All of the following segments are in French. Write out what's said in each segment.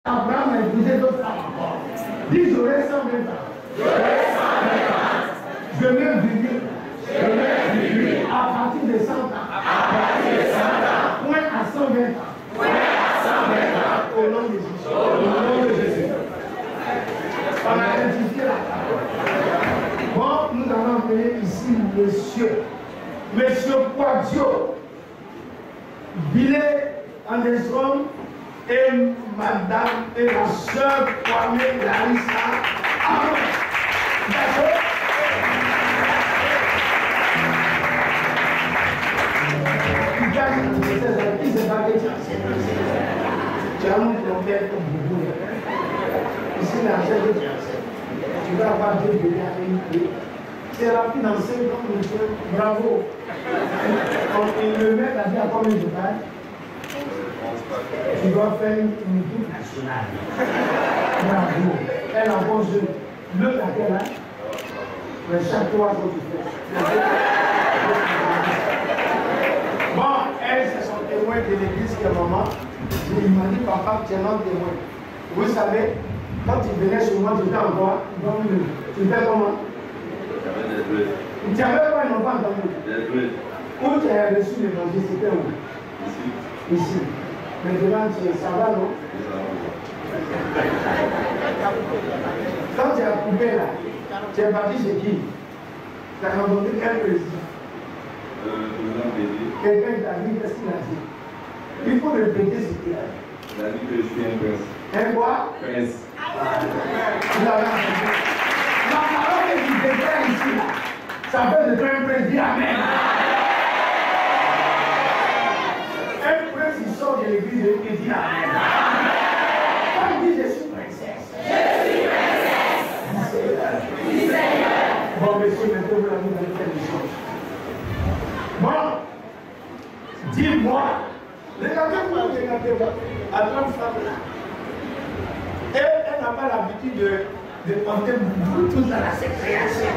Abraham a épousé d'autres femmes encore. Dis, j'aurai 120 ans. Je vais vivre. À partir de 100 ans. Point à 120 ans. Au nom de Jésus. Au nom de Jésus. On a identifié la parole. Bon, nous allons appeler ici Monsieur Quadio, Billet Anderson et Madame et la sœur Kwame Larissa. Amen. D'accord? Tu as mon père comme beaucoup. Ici, l'argent que tu as, tu vas avoir 2 bébés à une. C'est rapide dans 5 ans, monsieur. Bravo. Le mec a dit à combien de taille? Tu dois faire une équipe nationale. Bravo. Elle a bon jeu. Le laquelle là? Mais chaque fois que tu fais. Bon, elle, c'est son témoin de l'église qui est maman. Il m'a dit, papa, tu es notre témoin. Vous savez, quand il venait chez moi, tu étais en quoi? Tu étais comment? Tu n'avais pas un enfant dans nous. Où tu as reçu l'évangile, c'était où? Ici. Maintenant, ça va, non? Quand tu as coupé là, tu es parti chez qui? Tu as rencontré quel président? Quelqu'un t'a dit, qu'est-ce qu'il a dit? Il faut répéter ce qu'il a dit. Il a dit que je suis un prince. Un quoi? Prince. Il a rencontré. La parole que tu déclares ici, là, ça fait de toi un prince. Dis Amen. Un prince, il sort de l'église et il dit Amen. Quand il dit je suis princesse. Je suis princesse. Bon, monsieur, maintenant vous l'avez dans quelle chose. Bon, dis-moi, regardez-moi, regardez-moi, à la femme là. Elle n'a pas l'habitude de porter beaucoup tout dans la sécréation.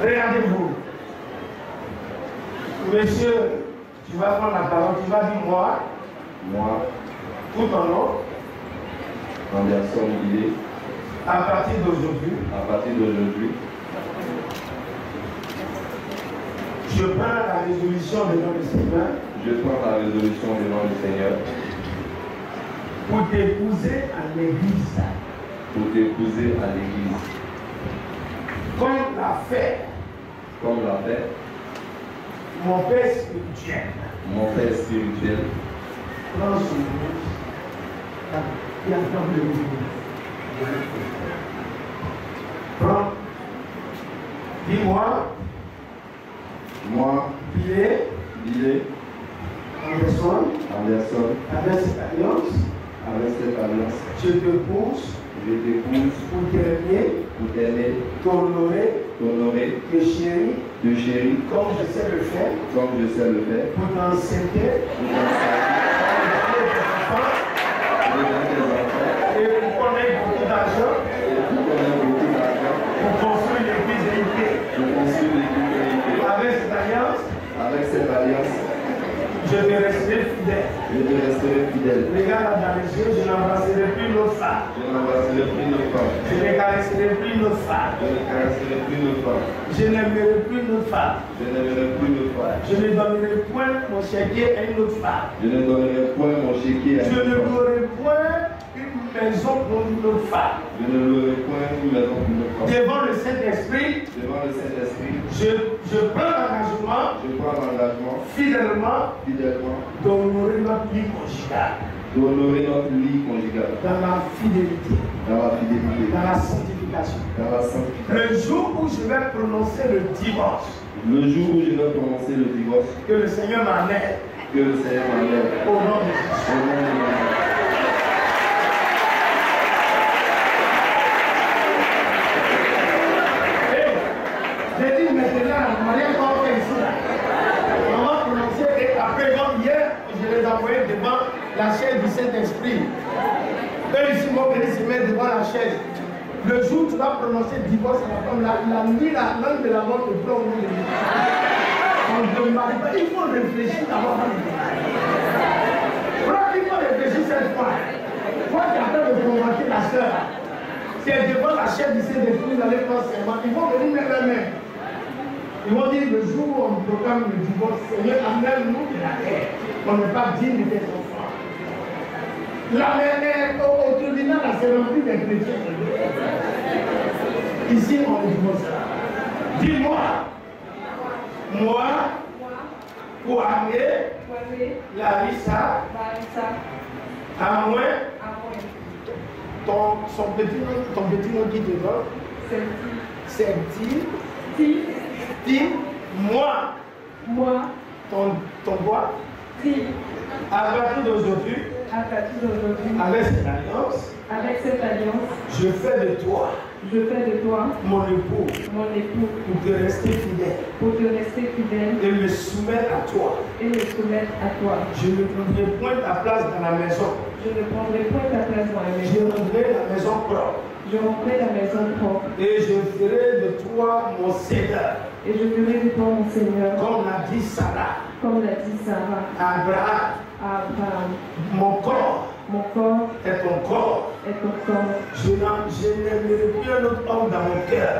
Regardez-vous. Monsieur, tu vas prendre la parole, tu vas dire moi. Moi, Tout ton nom. Anderson Billet. À partir d'aujourd'hui. À partir d'aujourd'hui. Je prends la résolution devant le Seigneur. Je prends la résolution devant le Seigneur. Pour t'épouser à l'église. Pour t'épouser à l'église. Comme l'a fait. Comme l'a fait. Mon père spirituel. Mon père spirituel. Prends son nom. Il a comme le mot. Prends. Dis-moi. Moi, Billet. Anderson. Avec cette alliance. Je te pousse. Pour t'aimer. T'honorer. Te chérir. Comme je sais le faire. Pour t'enseigner. Et pour connaître beaucoup d'argent. Pour construire l'église unité. Avec cette alliance. Je te resterai fidèle. Regarde dans les yeux, je n'embrasserai plus nos femmes. Je ne caresserai plus nos femmes. Je n'aimerai plus nos femmes. Je ne donnerai point mon chéquier à une autre femme. Je ne louerai point une maison pour une autre femme. Devant le Saint-Esprit, je prends l'engagement fidèlement d'honorer notre vie conjugale. Dans la fidélité. Dans la sanctification. Le jour où je vais prononcer le divorce. Que le Seigneur m'en aide. Au nom de Jésus. J'ai dit maintenant, le mariage va faire ici là. On va prononcer et après, comme hier, je les envoyais devant la chaise du Saint-Esprit. Eux ici m'ont venu se mettre devant la chaise. Le jour où tu vas prononcer divorce à la femme, la nuit, la langue de la mort te prend au bout de lui. On ne demande pas, il faut réfléchir d'abord. Il faut réfléchir cette fois. pasteur. Si elle devant la chef du Saint-Esprit, vous allez faire serment. Ils vont venir mettre la main. Ils vont dire le jour où on proclame le divorce, Seigneur, amène-nous de la terre. On n'est pas digne de tes enfants. La mère au tribunal, la cérémonie des chrétiens. Ici, on est divorcera. Dis-moi, moi, Kouamé, Larissa, à moins, ton petit nom qui te donne, Septi, moi, ton quoi, à partir d'aujourd'hui, avec cette alliance, je fais de toi mon époux, pour te rester fidèle, et me soumettre à toi. Je ne prendrai point ta place dans la maison. Je rendrai la maison propre. Et je ferai de toi mon Seigneur. Comme l'a dit Sarah. Abraham. Mon corps est ton corps. Je n'aimerai plus un autre homme dans mon cœur.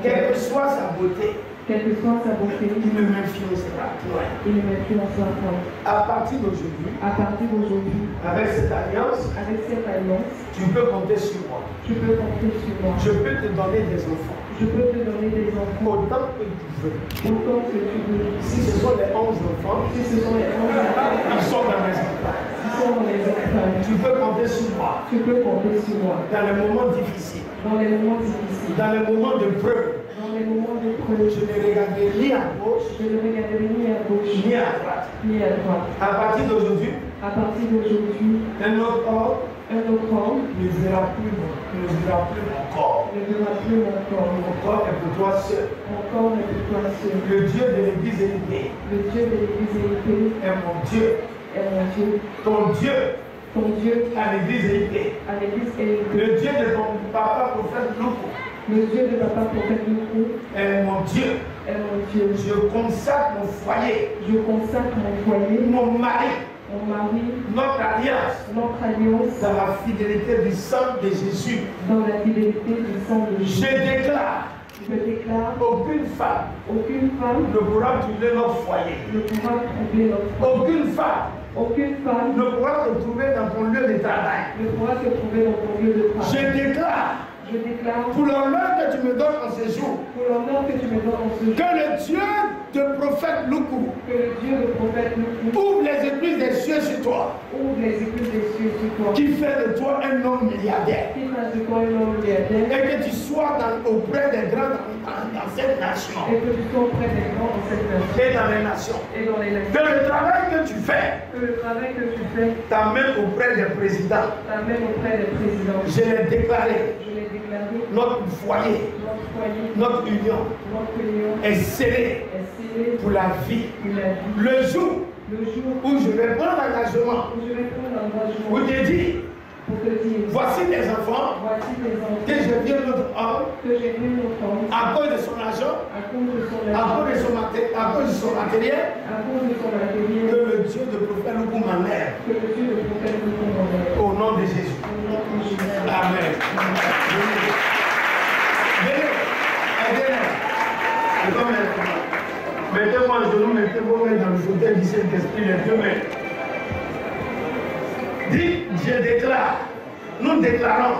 Quelle que soit sa beauté. Il ne m'influencera point. À partir d'aujourd'hui, avec cette alliance, tu peux compter sur moi. Je peux te donner des enfants. Autant que tu veux. Si ce sont les 11 enfants, ils sont dans mes enfants. Tu peux compter sur moi. Dans les moments difficiles. Dans les moments de preuve. Je ne regarderai ni à gauche, ni à droite. À partir d'aujourd'hui, un autre homme ne verra plus mon corps. Mon corps est pour toi seul. Le Dieu de l'église élevée est mon Dieu. Ton Dieu à l'église élevée. Le Dieu de ton papa prophète Loukou. Est mon Dieu. Je consacre mon foyer. Mon mari. Notre alliance. Dans la fidélité du sang de Jésus. Je déclare. Aucune femme ne pourra troubler notre foyer. Aucune femme ne pourra te trouver dans ton lieu de travail. Je déclare. Pour l'honneur que tu me donnes en ce jour, que le Dieu de prophète Loukou ouvre les églises des cieux sur toi, qui fait de toi un homme milliardaire, et que tu sois auprès des grands dans cette nation et dans les nations. Que le travail que tu fais t'amène auprès des présidents. Je l'ai déclaré. Notre foyer, notre union est scellée pour la vie. Le jour où je vais prendre l'engagement pour te dire, voici tes enfants, que je viens notre homme, à cause de son argent, à cause de son matériel, que le Dieu de prophète Loukou m'enlève. Au nom de Jésus. Amen. Mettez-moi un genou, mettez vos mains dans le fauteuil du Saint-Esprit, les deux mains. Dites, je déclare, nous déclarons,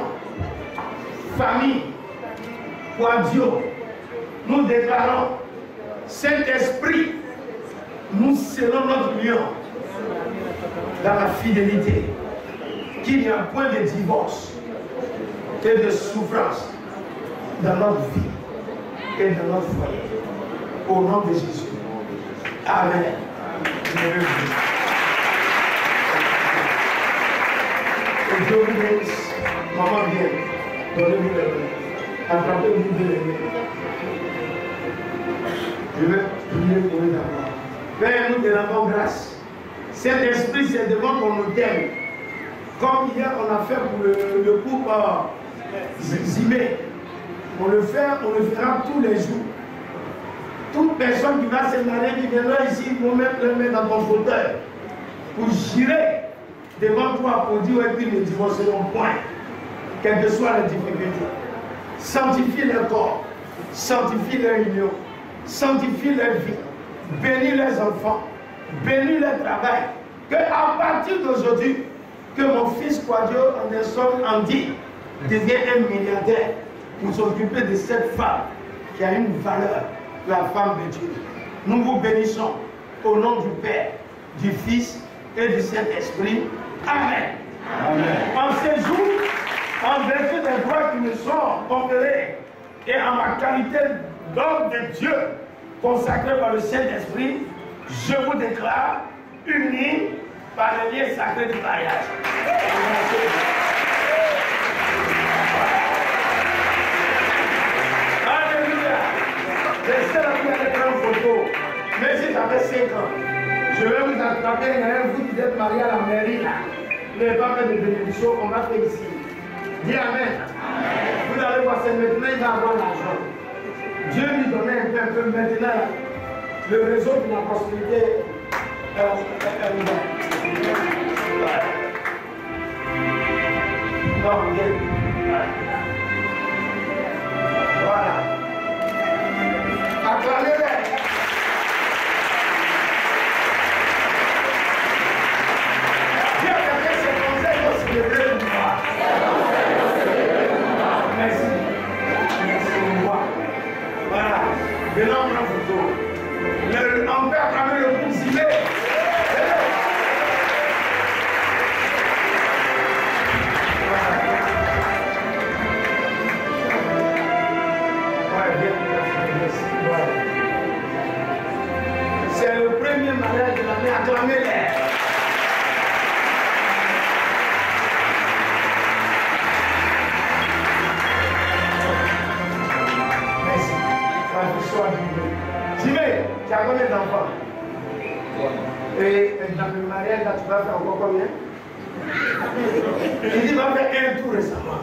famille, Quadio, nous déclarons, Saint-Esprit, nous scellons notre union dans la fidélité, qu'il n'y a point de divorce et de souffrance dans notre vie et dans notre foyer. Au nom de Jésus. Amen. Et Dieu vous bénisse. Maman vient. Donnez-vous les mains. Attrapez-vous de les mains. Je vais prier pour eux d'abord. Père, nous te rendons grâce. Cet esprit, c'est devant ton hôtel. Comme hier, on a fait pour le couple Zimé. On le fera tous les jours. Toute personne qui va se marier, qui viendra ici pour mettre les mains dans ton fauteuil, pour jurer devant toi pour dire et puis ne divorceront point, quelles que soient les difficultés. Sanctifie leur corps, sanctifie leur union, sanctifie leur vie, bénis leurs enfants, bénis leur travail. Que à partir d'aujourd'hui, que mon fils Quadio Anderson Andy devienne un milliardaire pour s'occuper de cette femme qui a une valeur, la femme de Dieu. Nous vous bénissons au nom du Père, du Fils et du Saint-Esprit. Amen. Amen. En ces jours, en vertu des droits qui me sont conférés et en ma qualité d'homme de Dieu consacré par le Saint-Esprit, je vous déclare unis par le lien sacré du mariage. Alléluia. Laissez la vie avec une photo. Même si ça fait 5 ans, je vais vous attraper, vous qui êtes mariés à la mairie là. Mais pas faire de bénédiction, on va faire ici. Dis Amen. Amen. Vous allez voir, c'est maintenant il va avoir l'argent. Dieu lui donnait un peu maintenant. Le réseau de la prospérité est ouvert. Non, bien. Voilà. Acclamez-les. Dieu a fait ses conseils pour célébrer le pouvoir. Merci. Merci au roi. Voilà. Venons en photo. On peut acclamer le groupe Zilé. C'est le premier mariage de l'année. Acclamez-les. Merci. Soit Jimé, tu as combien d'enfants? Et dans le mariage, là, tu vas faire encore combien? Il dit, va faire un tour récemment.